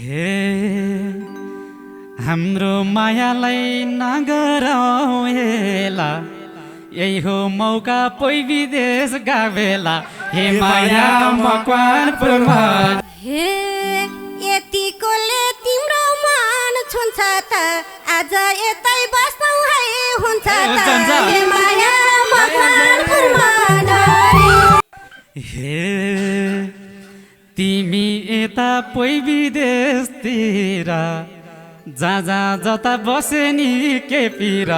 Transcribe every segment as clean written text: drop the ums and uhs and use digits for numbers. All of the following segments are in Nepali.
हे हाम्रो मायालाई नगराऊ हेला, यही हो मौका पोइ विदेश गावेला। हे माया मकवानपुरमा, हे यतिकोले तिम्रो मन छुन्छ त आज यतै बस्छौ है हुन्छ त। हे माया मकवानपुरमा हे तिमी यता पोइ विदेशतिर जहाँ जता बसे नि के पिर।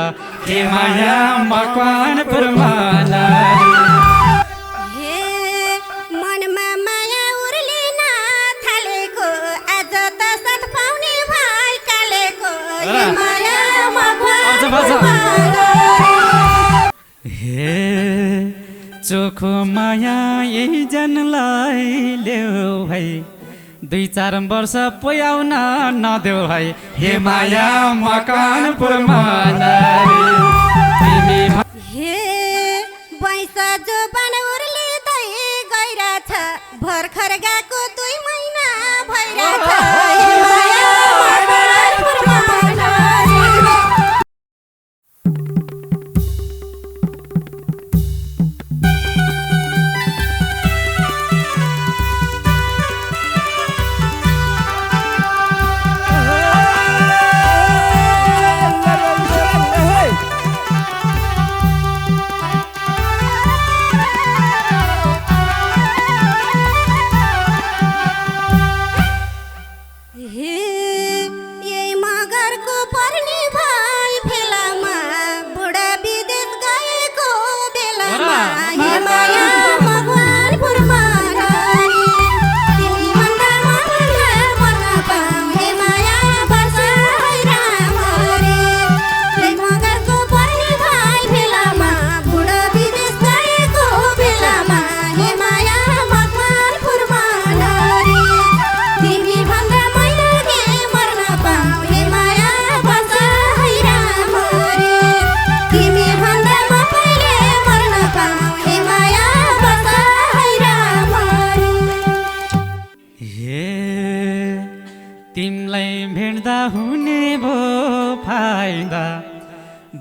हे माया मकवानपुरमा हे मनमा माया उर्लिन थालेको आज त साथ पाउने भाइ कालेको। हे माया मकवानपुरमा हे चोखो माया यही जनलाई ल्याऊ भाइ, 2-4 वर्ष पोयाउन नदेऊ भाइ। हे माया मकवानपुरमा हे बैस जोबान उर्लिँदै गइरहेछ, भर्खर गएको 2 महिना भइरहेछ। हे माया मकवानपुरमा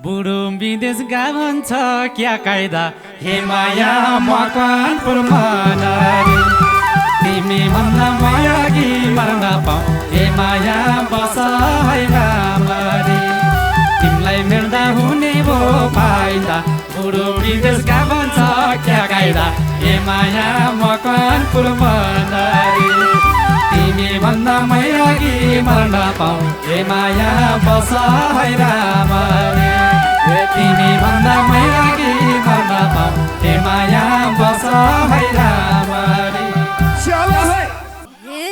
बुढो विदेश गए भन्छ क्या कायदा। हे माया मकवानपुरमा तिमी भन्दा माया कि मर्न पाऊ। हे माया बस है रामरी, तिमीलाई भेट्दा हुने भो फाइदा। बुढो विदेश गए भन्छ क्या कायदा। हे माया मकवानपुरमा तिमी भन्दा माया कि मर्न पाऊ। हे माया बस है रामरी, तिमी भन्दा माया कि मर्न पाऊ। हे माया बस है रामरी। हे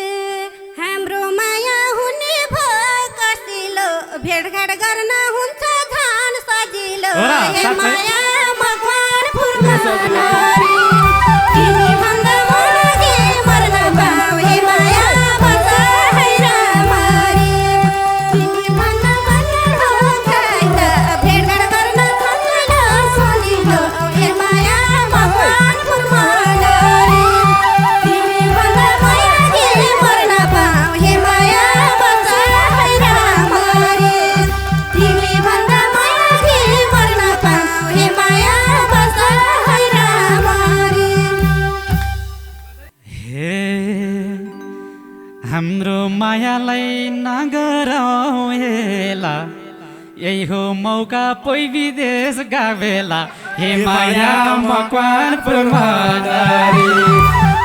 हाम्रो माया हुने भो कसिलो, भेटघाट गर्न हुन्छ झन् सजिलो। हे माया मकवानपुरमा तिमी भन्दा माया कि मर्न पाऊ। हे माया बस है रामरी, तिमी भन्दा माया भो कायदा, भेटघाट गर्न सजिलो सजिलो। हे माया मकवानपुरमा तिमी भन्दा माया कि मर्न पाऊ। हे माया बस है रामरी, तिमी भन्दा माया कि मर्न पाऊ। हे माया बस है रामरी। हे हाम्रो मायालाई नगराऊ हेला, यही हो मौका पोइ विदेश गावेला। हे माया मकवानपुरमा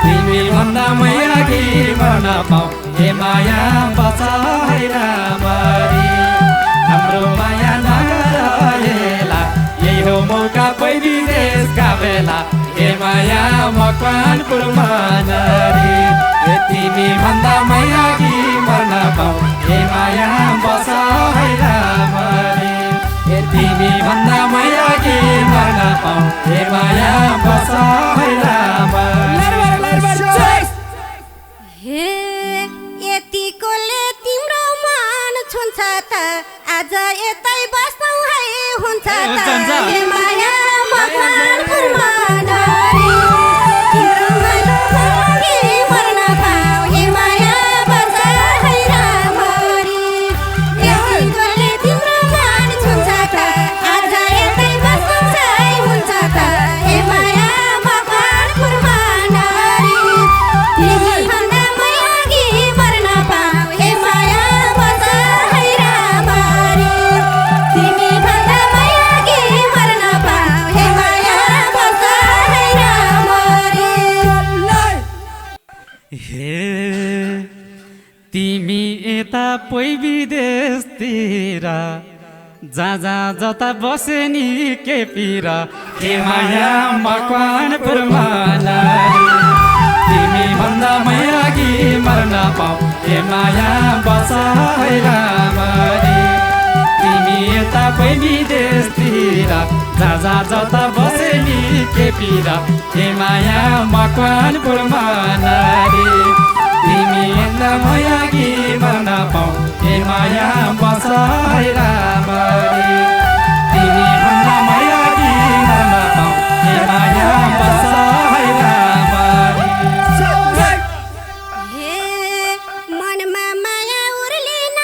तिमी भन्दा माया कि मर्न पाऊ। हे माया बस है रामरी, हाम्रो माया नगराऊ हेला, यही हो मौका पोइ विदेश गावेला। हे माया मकवानपुरमा तिमी भन्दा माया कि मर्न पाऊ। हे माया बस है रामरी, तिमी भन्दा माया कि मर्न पाऊ। हे माया बस है रामरी। हे यतिकोले तिम्रो मन छुन्छ त आज यतै बस्छौ है हुन्छ त। हे माया मकवानपुरमा तिम्रो मन कि मर्न पाऊ। हे माया बस है तिमी यता पोइ विदेशतिर जहाँ जता बसे नि के पिर हे माया मकवानपुरमा नारी तिमी भन्दा मै अघि मर्न पाऊ हे माया बसाइ रामरी तिमी यता कोही विदेशतिर जहाँ जता बसे नि के पिर हे माया मकवानपुरमा नारी तिमी भन्दा मै अघि मर्न पाऊ हे माया बसाइ रामरी तिमी भन्दा मै अघि मर्न पाऊ हे माया बसाइ रामरी हे मनमा माया उर्लिन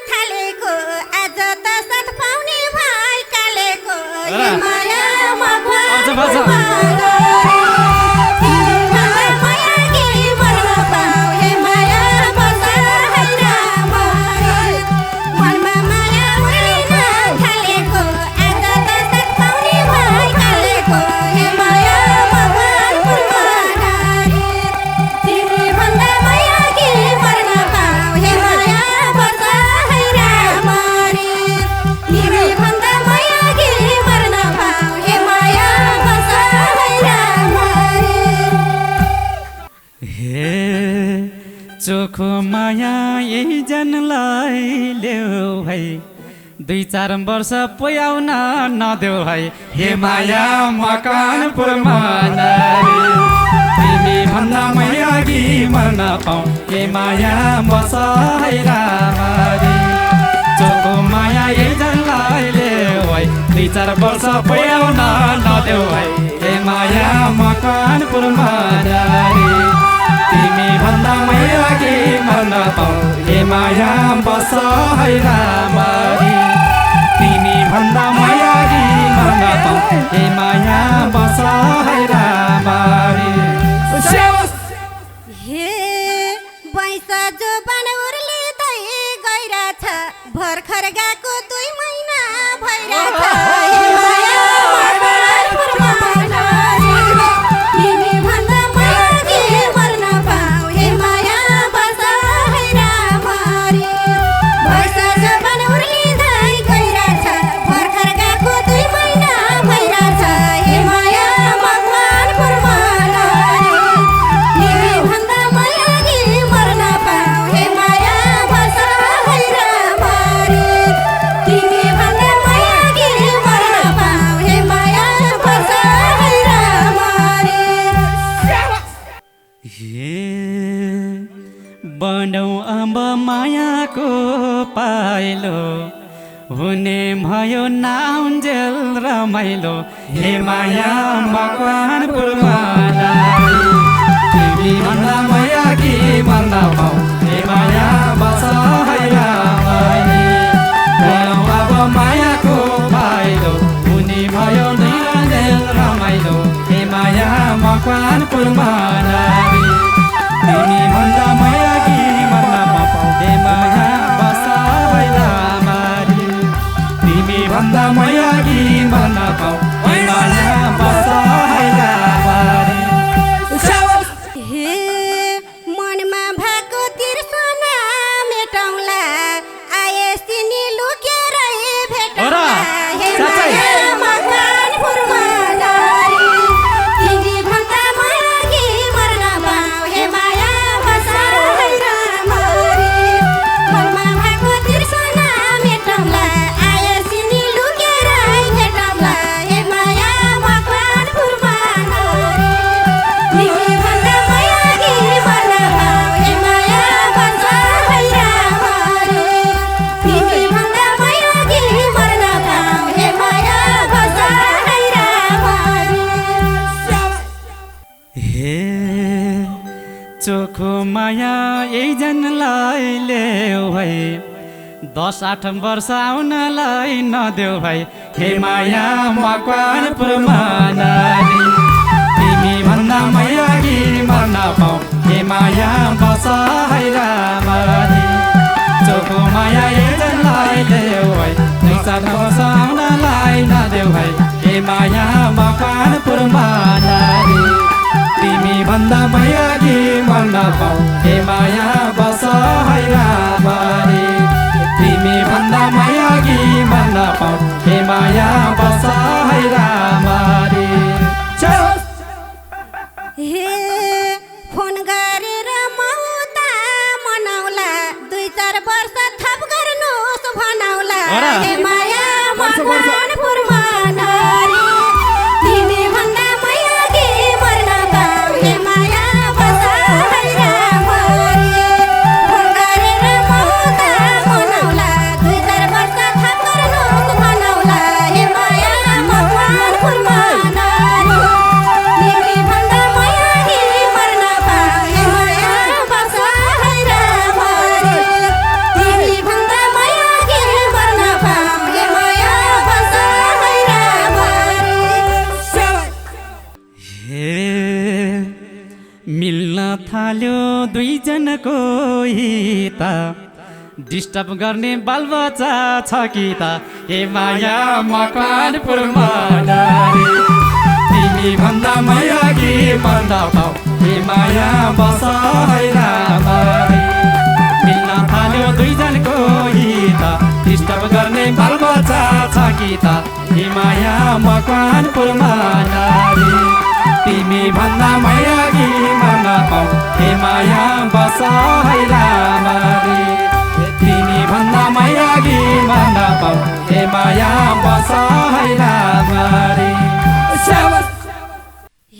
थालेको आज त साथ पाउने भाइ कालेको हे माया मकवानपुरमा चोखो माया यही जनलाई ल्याऊ भाइ 2-4 वर्ष पुर्याउन नदेऊ भाइ हे माया मकवानपुरमा नारी तिमी भन्दा मै अघि मर्न पाऊ हे माया बसाइ रामरी चोखो माया यही जनलाई ल्याऊ भाइ 2-4 वर्ष पुर्याउन नदेऊ भाइ हे माया मकवानपुरमा नारी तिमी भन्दा मै अघि मर्न पाऊ हे माया बसाइ रामरी तिमी भन्दा मै अघि मर्न पाऊ हे माया बसाइ रामरी हे बैस जोबान उर्लिँदै गइरहेछ भर्खर गएको 2 महिना भइरहेछ हे माया मकवानपुरमा नारी तिमी भन्दा मै अघि मर्न पाऊ हे माया बसाइ रामरी बैस जोबान उर्लिँदै गइरहेछ भर्खर गएको 2 महिना भइरहेछ हे माया मकवानपुरमा नारी तिमी भन्दा मै अघि मर्न पाऊ हे माया बसाइ रामरी तिमी भन्दा मै अघि मर्न पाऊ हे माया बसाइ रामरी हे बनौ अम्ब मायाको पाइलो हुने भयो नाउन्जेल रमाइलो हे माया मकवानपुरमा नारी तिमी भन्दा मै अघि मर्न पाऊ हे माया बसाइ रामरी बनौ अब मायाको पाइलो हुने भयो नाउन्जेल रमाइलो हे माया मकवानपुरमा नारी तिमी भन्दा मै अघि मर्न पाऊ हे माया बसाइ रामरी तिमी भन्दा मै अघि मर्न पाऊ हे माया बसाइ रामरी हे मनमा भएको तिर्सना मेटाउला आए सिनी लुकेरै भेटौला हे माया मकवानपुरमा नारी तिमी भन्दा मै अघि मर्न पाऊ हे माया बसाइ रामरी मनमा भएको तिर्सना मेटाउला आए सिनी लुकेरै भेटौला हे माया मकवानपुरमा नारी तिमी भन्दा मै अघि मर्न पाऊ हे माया बसाइ रामरी तिमी भन्दा मै अघि मर्न पाऊ हे माया बसाइ रामरी हे चोखो माया यही जनलाई ल्याऊ भाइ 10-8 वर्ष आउनलाई नदेऊ भाइ हे माया मकवानपुरमा नारी तिमी भन्दा मै अघि मर्न पाऊ हे माया बसाइ रामरी चोखो माया यही जनलाई ल्याऊ भाइ 2-4 वर्ष आउनलाई नदेऊ भाइ हे माया मकवानपुरमा नारी तिमी भन्दा मै अघि मर्न पाऊ हे माया बसाइ थाल्यो दुईजनको हिता डिस्टर्ब गर्ने बालबच्चा छ कि त हे माया मकवानपुरमा नारी तिमी भन्दा मायागी मर्न पाऊ हे माया बस है राम्ररी मिल्न थाल्यो दुईजनको हिता डिस्टर्ब गर्ने बालबच्चा छ कि त हे माया मकवानपुरमा नारी तिमी भन्दा मायागी मर्न पाऊ हे माया बस है राम्ररी तिमी भन्दा मायागी मर्न पाऊ हे माया बस है राम्ररी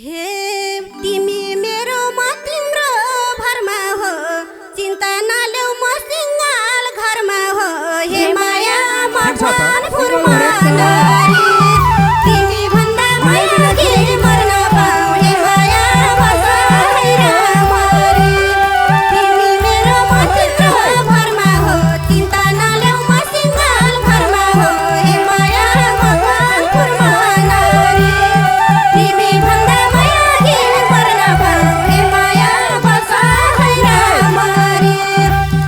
हे तिमी मेरो म तिम्रो भरमा हो चिन्ता नलेऊ म सिङ्गाल घरमा हो हे माया मकवानपुरमा नारी तिमी भन्दा मायागी मर्न पाऊ हे माया बस है राम्ररी तिमी मेरो म तिम्रो भरमा हो चिन्ता नलेऊ म सिङ्गाल घरमा हो हे माया मकवानपुरमा नारी तिमी भन्दा मायागी मर्न पाऊ हे माया बस है राम्ररी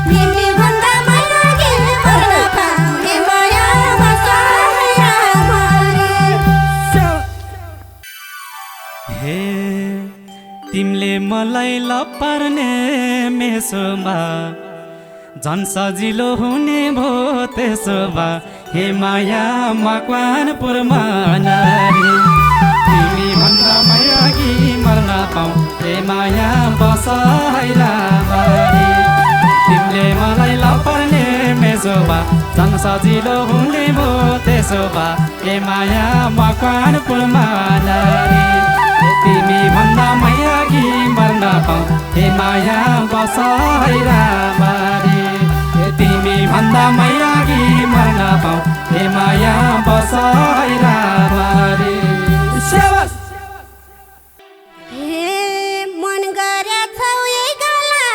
तिमी भन्दा मायागी मर्न पाऊ हे माया बस है राम्ररी हे तिमीले मलाई लपर्ने मेसोमा झन् सजिलो हुने भो त्यसोमा हे माया मकवानपुरमा नारी तिमी भन्दा मायागी मर्न पाऊ हे माया बस है राम्ररी तिमीले मलाई लपर्ने मेसोमा झन् सजिलो हुने भो त्यसोमा हे माया मकवानपुरमा नारी तिमी भन्दा मायागी मर्न पाऊ हे माया बस है राम्ररी तिमी भन्दा मायागी मर्न पाऊ हे माया बस है राम्ररी हे मन गरेछौ यही गला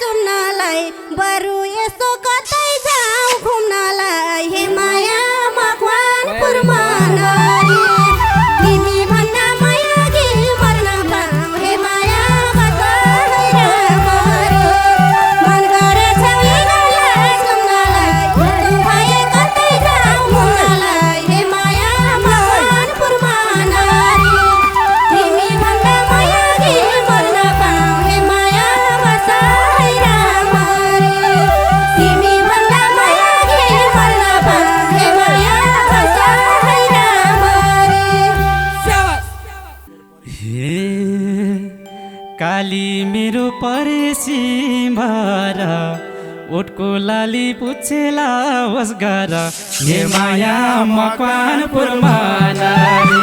चुम्नलाई बरु यसो कतै जाऊ घुम्नलाई हे माया मकवानपुरमा नारी तिमी भन्दा मायागी मर्न पाऊ हे माया बस है राम्ररी मन गरेछौ यही गला चुम्नलाई बरु भए कतै जाऊ घुम्नलाई हे माया मकवानपुरमा नारी तिमी भन्दा मायागी मर्न पाऊ हे माया बस है राम्ररी तिमी भन्दा मायागी मर्न पाऊ हे माया बस है राम्ररी हे काली मेरो परेसी भर ओठको लाली पुछेला होस् गर हे माया मकवानपुरमा नारी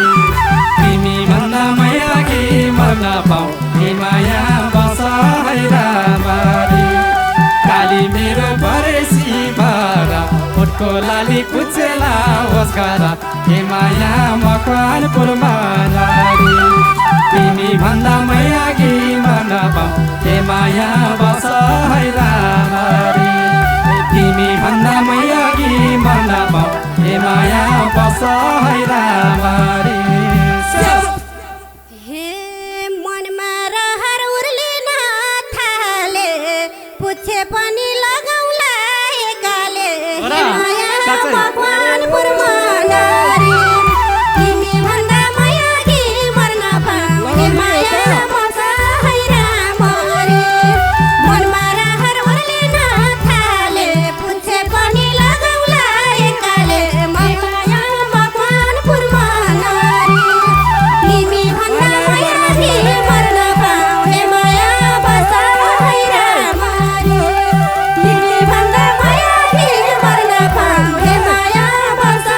तिमी भन्दा मायागी मर्न पाऊ हे माया बस है राम्ररी काली मेरो परेसी भर ओठको लाली पुछेला होस् गर हे माया मकवानपुरमा नारी तिमी भन्दा मायागी मर्न पाऊ हे माया बस है राम्ररी तिमी भन्दा मायागी मर्न पाऊ हे माया बस है राम्ररी हे मनमा रहर उर्लिन थाले पुच्छे पनि लगाउला एकाले हे माया मकवानपुरमा नारी तिमी भन्दा मायागी मर्न पाऊ हे माया बस है राम्ररी मनमा रहर उर्लिन थाले पुच्छे पनि लगाउला एकाले माया मकवानपुरमा नारी तिमी भन्दा मायागी मर्न पाऊ हे माया बस है राम्ररी तिमी भन्दा मायागी मर्न पाऊ हे माया बस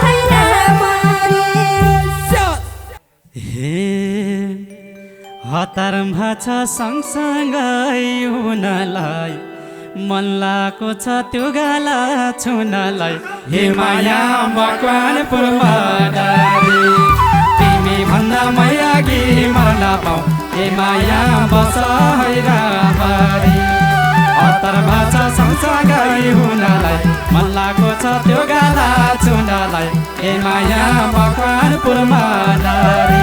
है राम्ररी हे हतार भाछ सँगसँगै हुनलाई मन लाको छ त्यो गाला छुनलाई हे माया मकवानपुरमा नारी तिमी भन्दा मायागी मर्न पाऊ हे माया बस है राम्ररी हतार भाछ सँगसँगै हुनलाई मन लाको छ त्यो गाला छुनलाई हे माया मकवानपुरमा नारी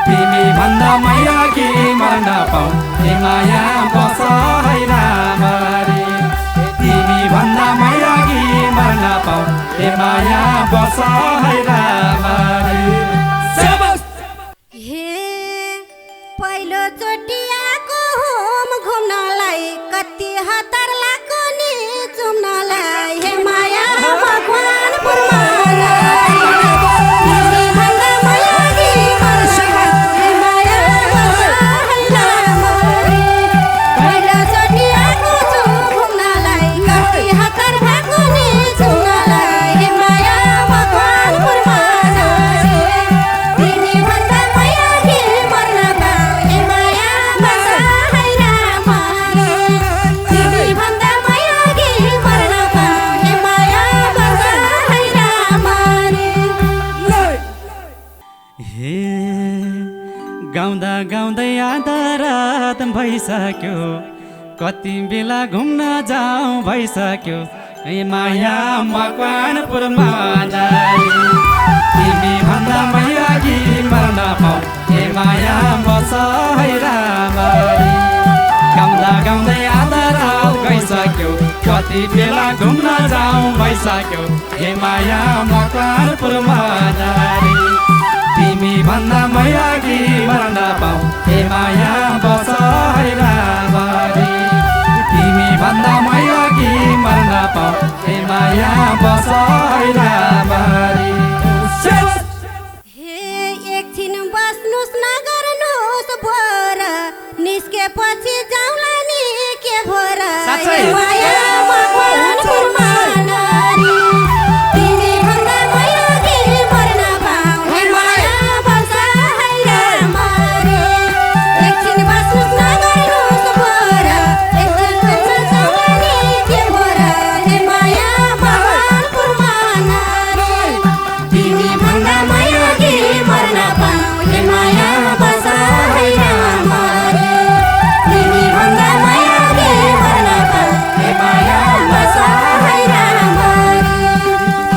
तिमी भन्दा मायागी मर्न पाऊ हे माया बस है राम्ररी तिमी भन्दा मैयागी मर्न पाऊ हे माया बस है राम्ररी हे पहिलो चोटि आएको होम घुम्नलाई कति हतार लाग्यो नि चुम्नलाई हे माया मकवानपुरमा गाउँदा गाउँदै आधा रात भइसक्यो कति बेला घुम्न जाउँ भइसक्यो हे माया मकवानपुरमा तिमी भन्दा मैयागी मर्न पाऊ हे माया बस है राम्ररी गाउँदा गाउँदै आधा रात गइसक्यो कति बेला घुम्न जाउँ भइसक्यो हे माया मकवानपुरमा तिमी भन्दा मैयागी मर्न पाऊ हे माया बस है राम्ररी तिमी भन्दा मैयागी मर्न पाऊ हे माया बस है राम्ररी हे एकछिन बस्नुस् नगर्नुस् भोर निस्केपछि जाउँला नि के भोर हे माया मकवानपुरमा तिमी भन्दा मैयागी मर्न पाऊ हे माया बस है राम्ररी एकछिन बस्नुस् नगर्नुस् भोर निस्केपछि जाउँला नि के भोर हे माया मकवानपुरमा तिमी भन्दा मैयागी मर्न पाऊ हे माया बस है राम्ररी तिमी भन्दा मैयागी मर्न पाऊ हे माया बस है राम्ररी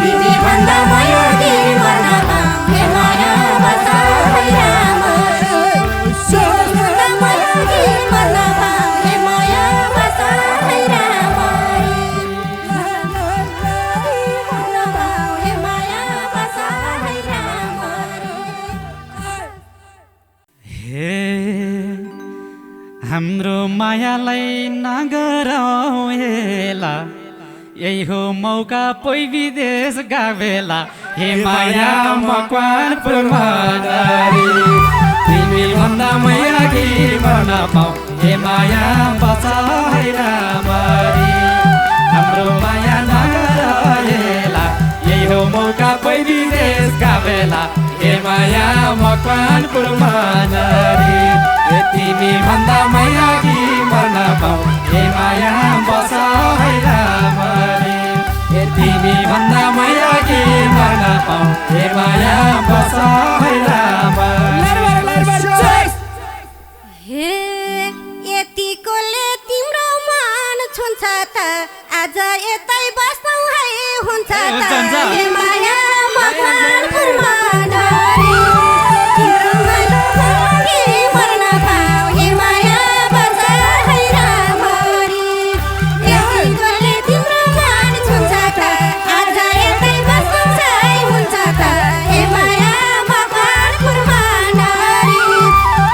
तिमी भन्दा मैयागी मर्न पाऊ हे माया बस है हाम्रो मायालाई नगरौँ हेला यही हो मौका पोइ विदेश गावेला हे माया मकवानपुरमा तिमी भन्दा मैयागी मर्न पाऊ हे माया बस है राम्ररी हाम्रो माया नगरेला यही हो मौका पोइ विदेश गावेला हे माया मकवानपुरमा तिमी भन्दा मैयागी मर्न पाऊ हे माया बस है राम्ररी तिमी भन्दा मैयागी मर्न पाऊ हे माया बस है राम्ररी हे यतिकोले तिम्रो मन छुन्छ त आज यतै बस्छौ है हुन्छ त हे माया मकवानपुरमा तिम्रो मैयागी मर्न पाऊ हे माया बस है राम्ररी यतिकोले तिम्रो मन छुन्छ त आज यतै बस्छौ है हुन्छ त हे माया मकवानपुरमा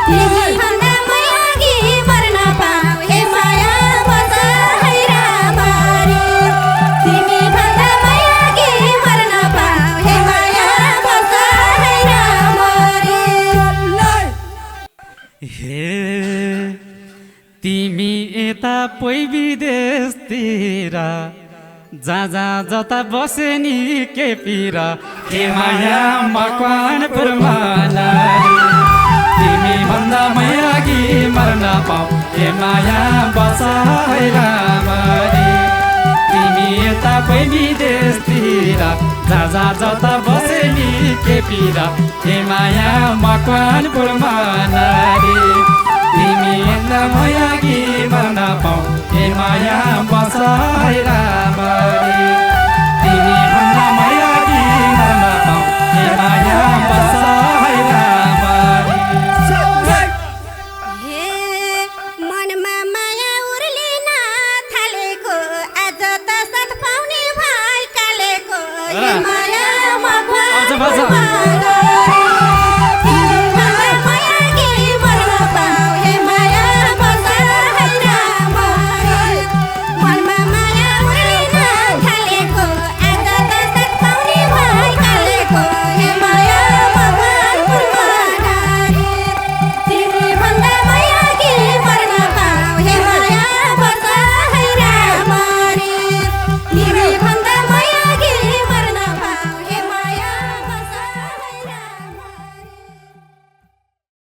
तिमी भन्दा मैयागी मर्न पाऊ हे माया बस है राम्ररी तिमी भन्दा मैयागी मर्न पाऊ हे माया बस है राम्ररी हे तिमी यता पोइ विदेशतिर जा जता बसे नि के पिर हे माया मकवानपुरमा तिमी भन्दा मैयागी मर्न पाऊ हे माया बस है राम्ररी तिमी यता पोइ विदेशतिर जा जता बसे नि के पिर हे माया मकवानपुरमा तिमी भन्दा मैयागी मर्न पाऊ हे माया बस है राम्ररी तिमी भन्दा मैयागी मर्न पाऊ हे माया बस है राम्ररी हे हे माया आउँछ, बज्छ। Ni